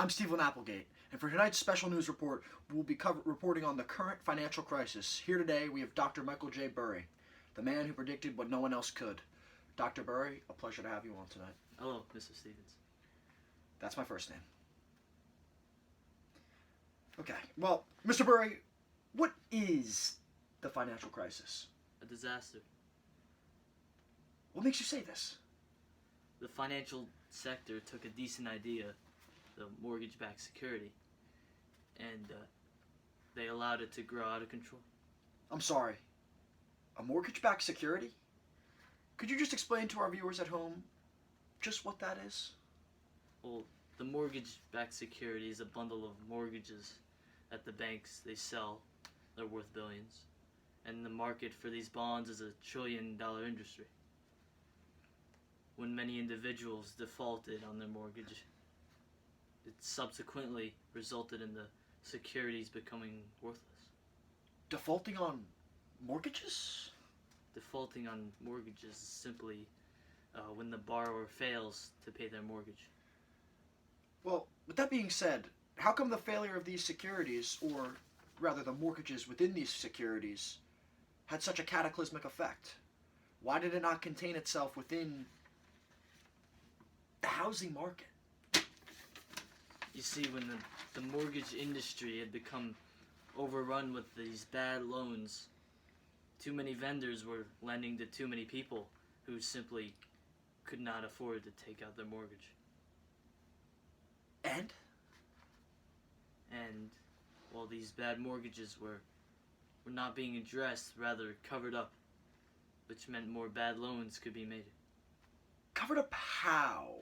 I'm Stephen Applegate, and for tonight's special news report, we'll be reporting on the current financial crisis. Here today, we have Dr. Michael J. Burry, the man who predicted what no one else could. Dr. Burry, a pleasure to have you on tonight. Hello, Mr. Stevens. That's my first name. Okay, well, Mr. Burry, what is the financial crisis? A disaster. What makes you say this? The financial sector took a decent idea, the mortgage-backed security, and they allowed it to grow out of control. I'm sorry. A mortgage-backed security? Could you just explain to our viewers at home just what that is? Well, the mortgage-backed security is a bundle of mortgages at the banks they sell. They're worth billions. And the market for these bonds is a trillion-dollar industry. When many individuals defaulted on their mortgage, it subsequently resulted in the securities becoming worthless. Defaulting on mortgages? Defaulting on mortgages is simply when the borrower fails to pay their mortgage. Well, with that being said, how come the failure of these securities, or rather the mortgages within these securities, had such a cataclysmic effect? Why did it not contain itself within the housing market? You see, when the mortgage industry had become overrun with these bad loans, too many vendors were lending to too many people who simply could not afford to take out their mortgage. And? And, well, these bad mortgages were not being addressed, rather covered up, which meant more bad loans could be made. Covered up how?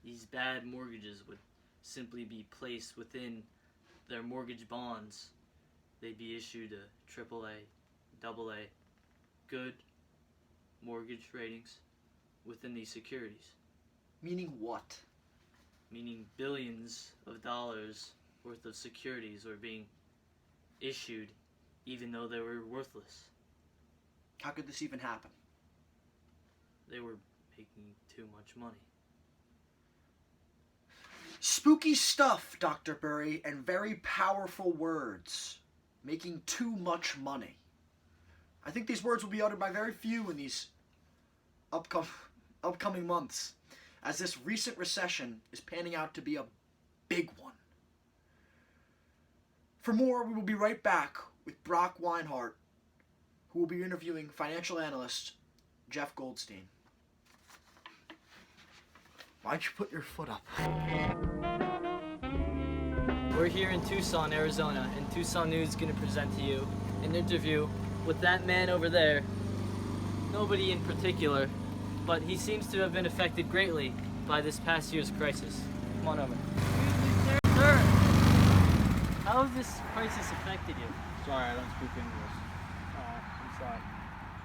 These bad mortgages would simply be placed within their mortgage bonds. They'd be issued a AAA, AA, good mortgage ratings within these securities. Meaning what? Meaning billions of dollars worth of securities were being issued even though they were worthless. How could this even happen? They were making too much money. Spooky stuff, Dr. Burry, and very powerful words. Making too much money. I think these words will be uttered by very few in these upcoming months, as this recent recession is panning out to be a big one. For more, we will be right back with Brock Weinhardt, who will be interviewing financial analyst Jeff Goldstein. Why'd you put your foot up? We're here in Tucson, Arizona, and Tucson News is going to present to you an interview with that man over there. Nobody in particular, but he seems to have been affected greatly by this past year's crisis. Come on over. Sir, how has this crisis affected you? Sorry, I don't speak English. I'm sorry.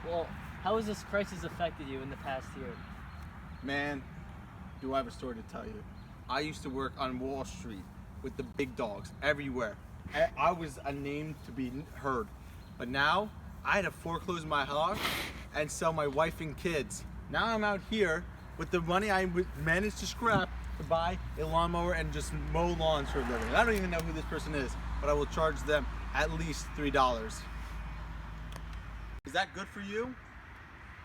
Well, how has this crisis affected you in the past year? Man, do I have a story to tell you. I used to work on Wall Street with the big dogs everywhere. I was a name to be heard. But now, I had to foreclose my house and sell my wife and kids. Now I'm out here with the money I managed to scrap to buy a lawnmower and just mow lawns for a living. I don't even know who this person is, but I will charge them at least $3. Is that good for you?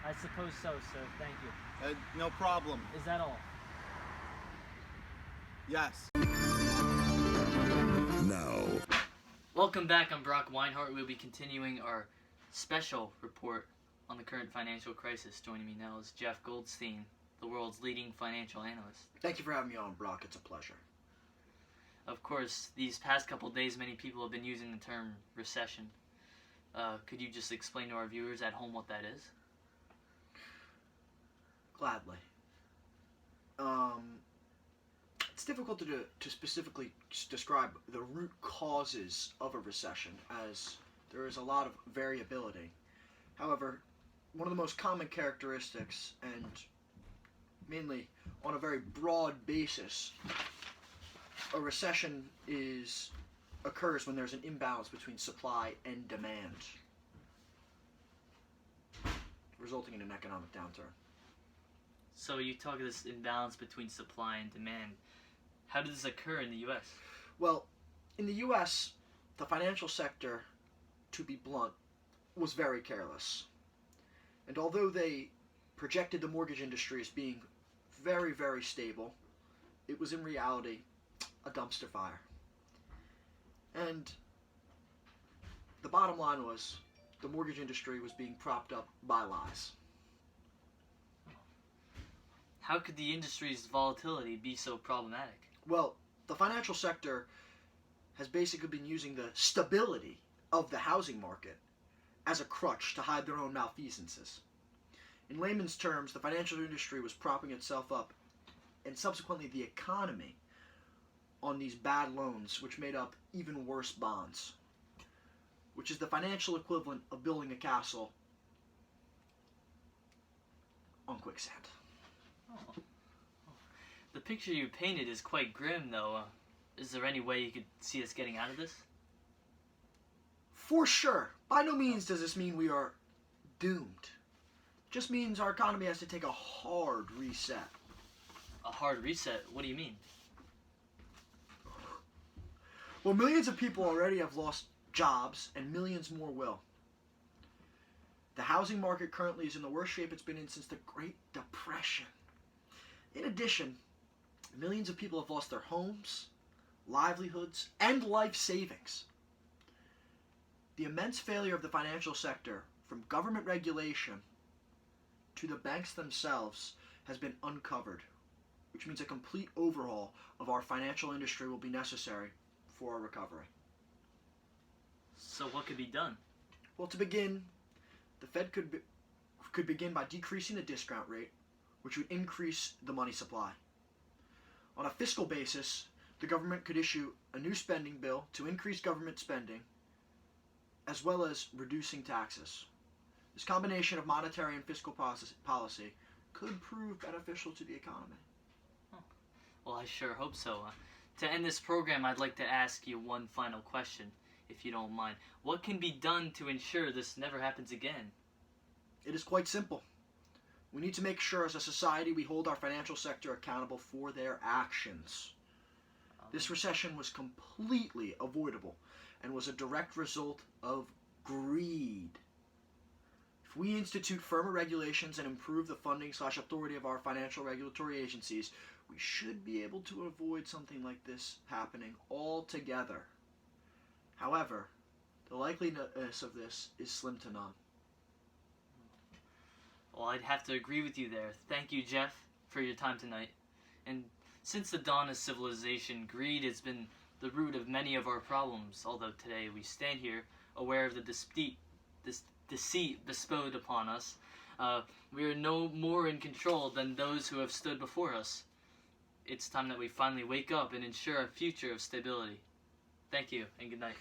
I suppose so, sir. Thank you. No problem. Is that all? Yes. Now, Welcome back. I'm Brock Weinhardt. We'll be continuing our special report on the current financial crisis. Joining me now is Jeff Goldstein, the world's leading financial analyst. Thank you for having me on, Brock. It's a pleasure. Of course, these past couple days, many people have been using the term recession. Could you just explain to our viewers at home what that is? Gladly. It's difficult to specifically describe the root causes of a recession, as there is a lot of variability. However, one of the most common characteristics, and mainly on a very broad basis, a recession occurs when there's an imbalance between supply and demand, resulting in an economic downturn. So you talk of this imbalance between supply and demand. How did this occur in the U.S.? Well, in the U.S., the financial sector, to be blunt, was very careless. And although they projected the mortgage industry as being very, very stable, it was in reality a dumpster fire. And the bottom line was the mortgage industry was being propped up by lies. How could the industry's volatility be so problematic? Well, the financial sector has basically been using the stability of the housing market as a crutch to hide their own malfeasances. In layman's terms, the financial industry was propping itself up, and subsequently the economy, on these bad loans, which made up even worse bonds, which is the financial equivalent of building a castle on quicksand. Oh. The picture you painted is quite grim, though. Is there any way you could see us getting out of this? For sure. By no means does this mean we are doomed. It just means our economy has to take a hard reset. A hard reset? What do you mean? Well, millions of people already have lost jobs, and millions more will. The housing market currently is in the worst shape it's been in since the Great Depression. In addition, millions of people have lost their homes, livelihoods, and life savings. The immense failure of the financial sector, from government regulation to the banks themselves, has been uncovered, which means a complete overhaul of our financial industry will be necessary for our recovery. So what could be done? Well, to begin, the Fed could begin by decreasing the discount rate, which would increase the money supply. On a fiscal basis, the government could issue a new spending bill to increase government spending, as well as reducing taxes. This combination of monetary and fiscal policy could prove beneficial to the economy. Well, I sure hope so. To end this program, I'd like to ask you one final question, if you don't mind. What can be done to ensure this never happens again? It is quite simple. We need to make sure as a society we hold our financial sector accountable for their actions. This recession was completely avoidable and was a direct result of greed. If we institute firmer regulations and improve the funding/authority of our financial regulatory agencies, we should be able to avoid something like this happening altogether. However, the likeliness of this is slim to none. Well, I'd have to agree with you there. Thank you, Jeff, for your time tonight. And since the dawn of civilization, greed has been the root of many of our problems, although today we stand here aware of the deceit bestowed upon us. We are no more in control than those who have stood before us. It's time that we finally wake up and ensure a future of stability. Thank you, and good night.